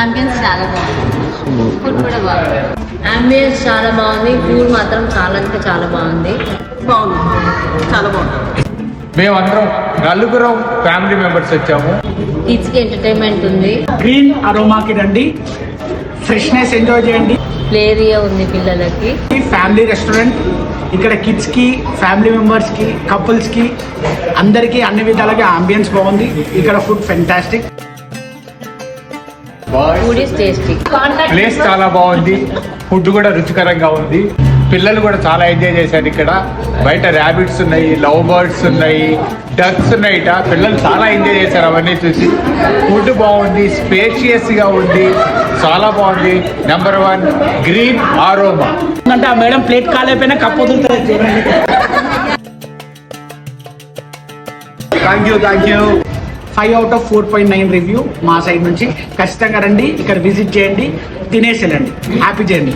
Ambience చాలా బాగుంది, food కూడా బాగుంది. అంబియన్స్ చాలా బాగుంది, ఫుడ్ మాత్రం చాలా అంటే చాలా బాగుంది. చాలా బాగుంది. మేమందరం నలుగురం ఫ్యామిలీ మెంబర్స్ వచ్చాము. కిడ్స్ కి ఎంటర్టైన్మెంట్ ఉంది. గ్రీన్ అరోమాకి రండి, ఫ్రెష్నెస్ ఎంజాయ్ చేయండి. ప్లే ఏరియా ఉంది పిల్లలకి. ఫ్యామిలీ రెస్టారెంట్, ఇక్కడ కిడ్స్ కి, ఫ్యామిలీ మెంబర్స్ కి, కపుల్స్ కి అందరికి అన్ని విధాలుగా అంబియన్స్ బాగుంది. ఇక్కడ food fantastic, food is tasty. Place చాలా బాగుంది, ఫుడ్ కూడా రుచికరంగా ఉంది. పిల్లలు కూడా చాలా ఎంజాయ్ చేశారు. ఇక్కడ బయట ర్యాబిట్స్ ఉన్నాయి, లవ్ బర్డ్స్ ఉన్నాయి, డక్స్ ఉన్నాయి. పిల్లలు చాలా ఎంజాయ్ చేశారు అవన్నీ చూసి. ఫుడ్ బాగుంది, స్పేషియస్ గా ఉంది, చాలా బాగుంది. Number 1 green aroma. అంటే ఆ మేడం ప్లేట్ కాలేపోయినా కప్పు వదులుతుంది. Thank you 5 out of 4.9 review మా సైడ్ నుంచి. ఖచ్చితంగా రండి, ఇక్కడ విజిట్ చేయండి, తినేసి వెళ్ళండి. Happy journey.